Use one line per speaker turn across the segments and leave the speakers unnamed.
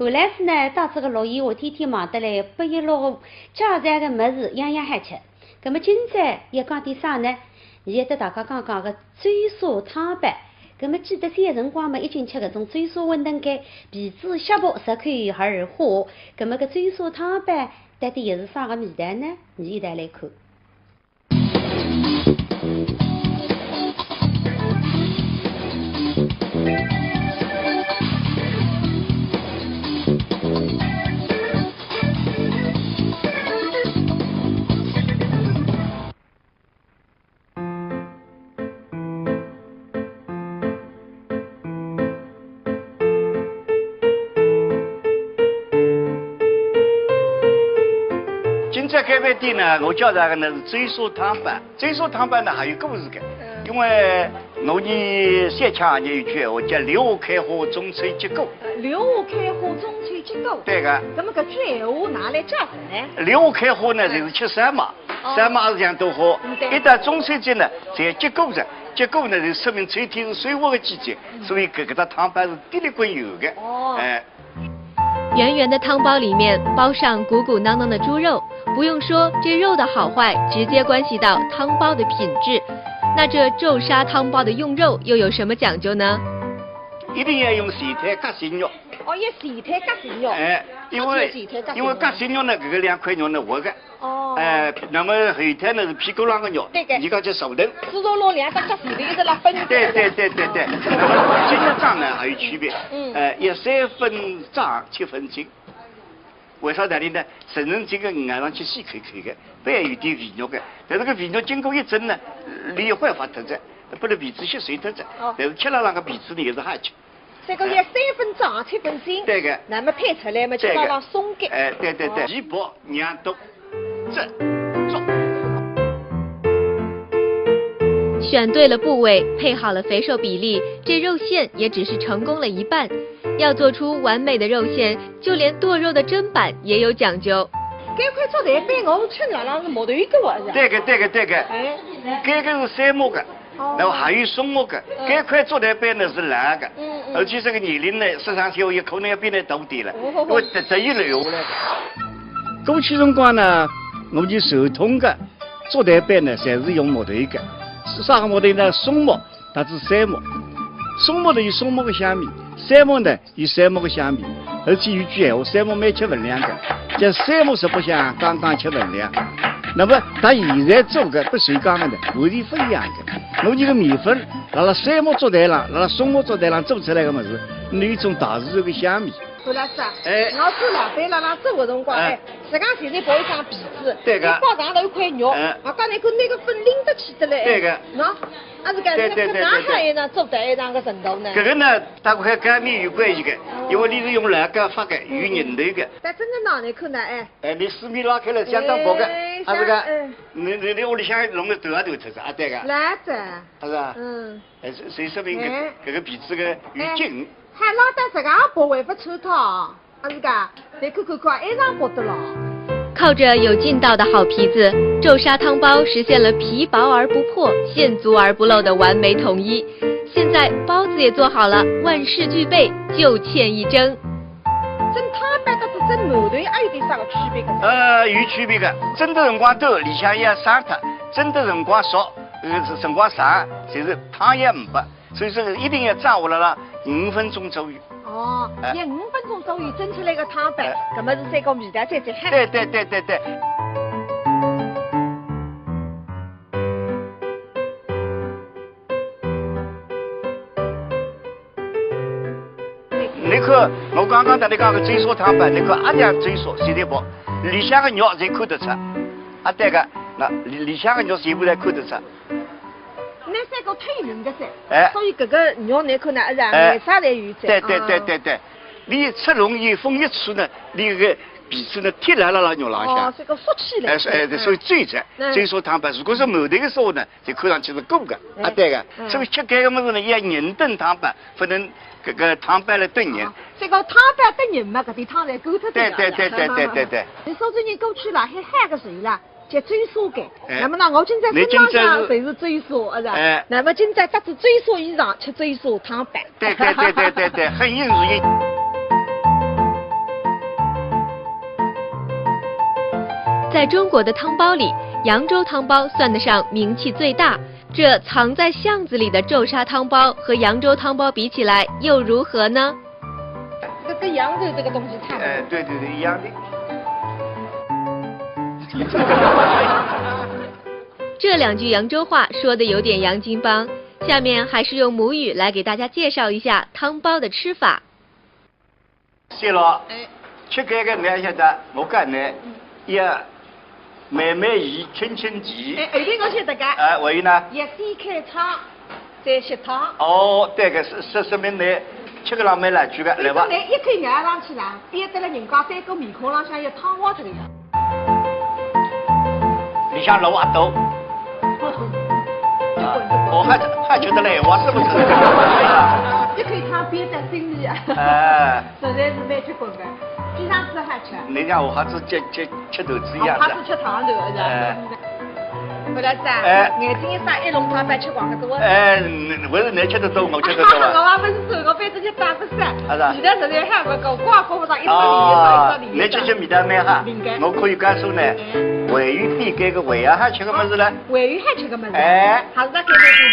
后来是呢，到这个6月我天天忙得来，8月6家常的么子样样还吃。那么今朝要讲点啥呢？现在大家刚刚个追沙汤饭。那么记得些辰光嘛，已经吃搿种追沙馄饨盖，皮子削薄10块而花。那么个追沙汤饭到底又是啥个味道呢？你现在来看。
这开饭店呢，我叫啥个呢？是追沙汤饭。追沙汤饭呢还有故事的，因为我呢三腔也有句闲话叫柳下开花，中吹结果。
柳下开花，中吹结果。
对个。
那么搿句闲话哪来解释呢？
柳下开花呢，就是吃三马，三马是讲多好。一旦中秋节呢，才结果着。结果呢，就说明春天是水活的季节，所以搿个汤饭是滴里滚油的。
哦。
圆圆的汤包里面包上鼓鼓囊囊的猪肉，不用说，这肉的好坏直接关系到汤包的品质。那这骤沙汤包的用肉又有什么讲究呢？
一定要用前腿夹心肉。
哦，要前腿夹心肉。
因为夹心肉呢，搿个2块肉呢活的。
哦。
那么后腿呢是屁股上的肉。
对个。
你讲叫熟头。
猪肉肉2只夹前腿，一只辣分。
对。筋脏呢还有区别。要3分脏7分筋。为啥道理呢？成人这个按上去细口口的，不然有点肥肉的。但是这个肥肉经过一蒸呢，里焕发脱着，不然皮子吸水脱着。但是吃了那个皮子呢也是好吃。
这个要3分脏7分筋。
对个。
那么配出来嘛，就让它松开。
对。皮薄两多，这重。
选对了部位，配好了肥瘦比例，这肉馅也只是成功了一半。要做出完美的肉馅，就连剁肉的砧板也有讲究。
这块做台板我吃上是木头一个是吧？
对个。这个是3木的，然后还有松木的。这块做台板呢是烂的，而且这个年龄呢实际上有可能要比你大点了，因为这一流了。过去辰光呢，我们手通的做台板呢，侪是用木头的。啥个木头呢？松木，它是3木。松木呢有松木的香味，3木呢有3木的香味，而且有句闲话，3木蛮吃分量的，叫3木食不香，刚刚吃分量。那么它现在做的跟谁讲的呢？完全不一样的。我这个面粉，辣辣3木做台上，辣辣松木做台上做出来的么子，有一种大自然的香味。
胡老师，我做老板辣做的辰光，实际上现在包一张皮子，
对个，
包上头一块肉，我讲那个粉拎得起的嘞，
对个，
喏，啊是搿哪还有呢做到一样个程度呢？
这个呢，大概跟面有关系的，因为你是用辣椒发的，有人头的。
但真正哪里看呢？
你四面拉开了，相当薄的，啊这个，你屋里向弄个头出子啊，对个。
来着。
是吧？所以说明这个皮子个有劲。
还拉得这个薄还不穿脱，啊是噶？再看，一上薄的了。
靠着有劲道的好皮子，骤沙汤包实现了皮薄而不破、馅足而不漏的完美统一。现在包子也做好了，万事俱备，就欠一蒸。
蒸汤饭和蒸馒头还有点啥个区别个？
有区别的。蒸的辰光多，里向也生脱；蒸的辰光少，辰光长，就是汤也唔白。所以说一定要掌握了5分钟左右。
哦，要5分钟左右蒸出来个汤饭，搿么是3个味道再结合。
对。你看，我刚刚跟你讲个追沙汤饭，你看阿娘追沙现在薄，里向个肉才看得出。啊对个，那里向个肉全部侪看得出。
那3个推人的所以搿个肉你看呢，是啊，为啥侪有在？
对，你吃容易风一吹呢，你个皮子呢贴辣肉浪向。
这个缩起来。
所以追着追沙汤饭，如果是馒头的时候呢，就看上去是鼓的，啊对个。所以吃搿个么子呢，要人炖汤饭，不能搿个汤饭来炖人。
这个汤饭炖人嘛，搿点汤才够脱的。
对。
你说最近过去了，还喊个谁啦？叫追沙粿。那么呢，我今在身浪向就是追沙，是吧？那么今在搭子追沙以上吃追沙汤饭。
对，很有意思。
在中国的汤包里，扬州汤包算得上名气最大。这藏在巷子里的皱沙汤包和扬州汤包比起来又如何呢？
跟扬州这个东西差不多。
对，一样的。
这两句扬州话说的有点洋泾浜，下面还是用母语来给大家介绍一下汤包的吃法。
谢了，吃这个你晓得，我讲呢，要慢慢移，轻轻提。
一定我晓得个。
还有呢？
要先开汤，再吸汤。
哦，对个，说明你吃个浪蛮来句个，来吧。
你一口咬上去啦，变得了人家三个面孔浪向有汤泡这个样。
里向老阿斗。我还觉得嘞，我是不是？
一口汤变得心里啊。实在是蛮结棍的，经常吃还吃。
你像我还是吃豆子一样的。
还是吃汤头是吧？不然子眼睛一眨，一笼汤饭吃光个多。
不是你吃得多，我吃得多啊。
我不是说，我反正就打不散。现在实在还不够，光顾不上一道理。
你吃米蛋面哈，我可以告诉你，鲔鱼比这个鲔鱼还吃个么子呢？
鲔鱼还吃个么子？还是那开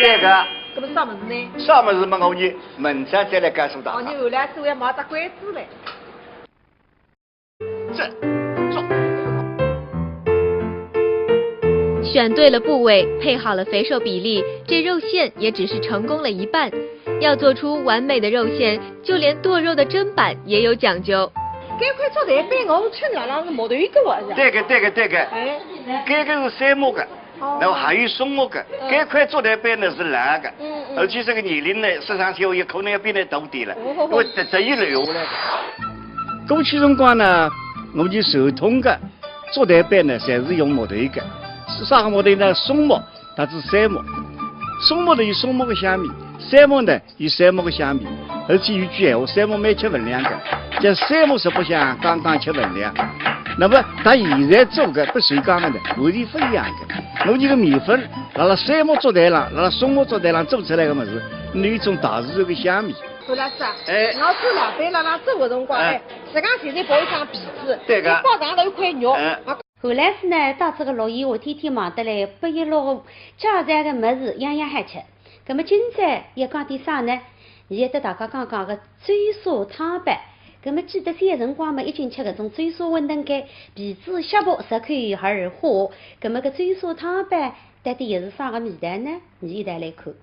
对
个。
这不是啥么子呢？
啥么子嘛？我你明天再来告诉大家。
你后来做要冒着关子嘞。
选对了部位，配好了肥瘦比例，这肉馅也只是成功了一半。要做出完美的肉馅，就连剁肉的砧板也有讲究。
这块做台板，我吃两浪是木头一个哇是。
对个。这个是杉木的，然后还有松木的。这块做台板呢是蓝的，而且这个年龄呢，实际上有可能要比你大点了，因为这一流了。过去辰光呢，我们手通的做台板呢，侪是用木头的。啥个木头呢？松木，它是杉木。松木呢有松木的香味，杉木呢有杉木的香味。而且有句闲话，杉木蛮吃分量的，叫杉木实不香，刚刚吃分量。那么它现在做的不谁讲的呢？完全不一样的。我这个面粉，辣杉木做台上，辣松木做台上做出来的么子，有一种大自然的香味。
胡老师啊，我做老板辣做的辰光，自家现在包一张皮子，
对个，
包上了一块肉。
后来是呢，到这个6月，我天天忙得来，不一路家常的么子样样还吃。那么今朝要讲点啥呢？现在大家刚刚的追沙汤板，那么记得些辰光嘛，已经吃搿种追沙馄饨盖，皮子削薄10块2花。那么搿追沙汤板到底又是啥个味道呢？你现在来看。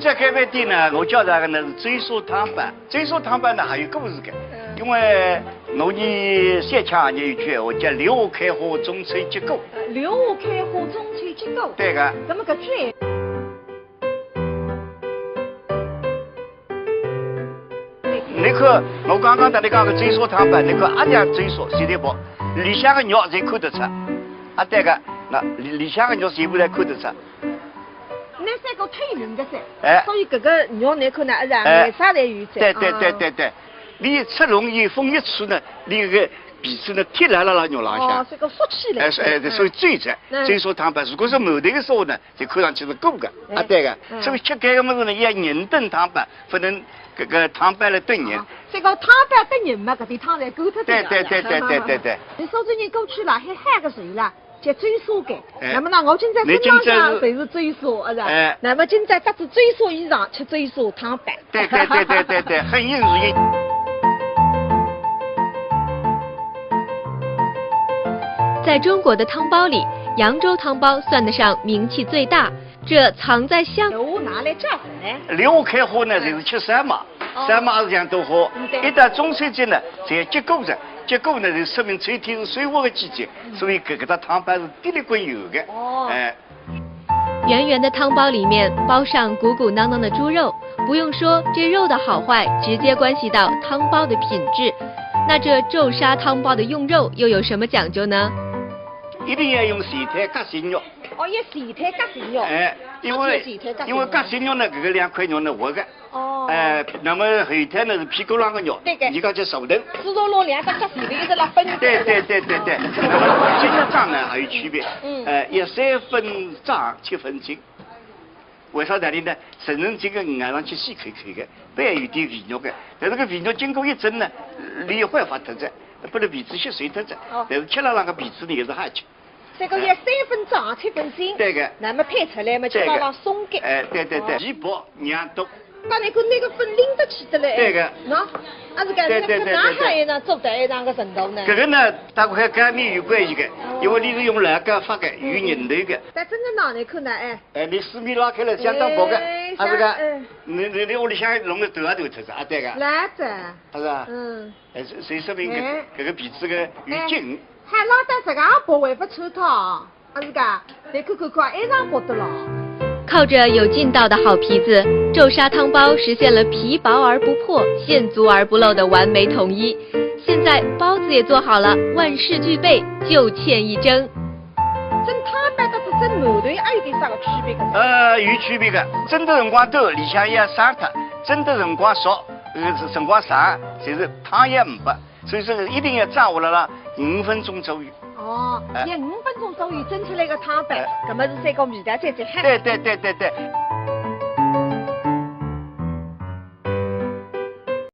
这开饭店呢，我叫它个呢是追沙汤板。追沙汤板呢还有故事的，因为我们三腔也有句闲话叫柳下开花，中吹结果。
柳下开花，中吹结果。
对个。
那么搿句。
你看，我刚刚跟你讲个追沙汤板，你看阿家追沙随便包，里向个肉侪看得出。啊，对个，那里向个肉全部侪看得出。
那三个太明的噻，所以搿个肉你看呢，颜色侪有噻。
对，你吃容易风一吹呢，你个皮子呢贴辣肉浪向。
这个缩起来。
所以追着追沙汤板，如果是毛头的沙呢，就看上去是鼓的。啊，对个，所以吃这个么子呢，要人炖汤板，不能搿个汤板来炖人。
这个汤板炖人嘛，搿点汤才够脱的。
对。
你说最近过去了，还喊个谁啦？叫追沙盖，那么呢，我今在身浪向就是追沙，是吧？那么今在搭着追沙衣裳，吃追沙汤板。
对，很有意思。
在中国的汤包里，扬州汤包算得上名气最大。这藏在巷。
我拿来炸粉。
柳下开花呢，就是吃山麻，山麻是讲多好。一到中秋节呢，才结果子。结果呢，就说明春天是水活的季节，所以搿个汤板是滴里滚油的。
圆圆的汤包里面包上鼓鼓囊囊的猪肉，不用说，这肉的好坏直接关系到汤包的品质。那这皱沙汤包的用肉又有什么讲究呢？
一定要用前腿夹鲜肉。
哦，要前腿夹鲜肉。
哎，因为夹鲜肉呢，这个2块肉呢活的。哦。那么后腿呢是屁股上的肉，你讲叫手藤。
猪肉肉2个夹前头，一个拉分。
对。那么筋脏呢还有区别。要3分脏7分筋。为啥道理呢？成人这个按上去细口口的，不有点肥肉的，但是这个肥肉经过一蒸呢，里坏发脱着，不然鼻子血碎脱着。但是吃了那个鼻子呢也是好吃。
这个要3分胀7分筋。
对个。
那么配出来嘛，就让它松开。
对，皮薄2多。
那那个粉拎得起的嘞。
对个。
喏，啊是个，那还有呢，做到一样个程度呢。
这个呢，大概跟面有关系的，因为你是用哪个发的，有人头的。
但真的哪里看呢？
你四面拉开了，相当薄的，啊是个。你屋里向弄个头头出啊对个。
来着。
是吧？谁说明这个鼻子个有劲？
还拉到这个薄还不穿它，啊是个，你看，一样薄的了。
靠着有劲道的好皮子，皱沙汤包实现了皮薄而不破、线足而不漏的完美统一。现在包子也做好了，万事俱备，就欠一蒸。
蒸汤包和蒸馒头还有点啥个区别个？
有区别的。蒸的辰光多，里向也生脱；蒸的辰光少，辰光长，就是汤也唔白。所以说一定要掌握了5分钟左右。
哦，要5分钟左右蒸出来个汤包，搿么是3个味道才好。
对。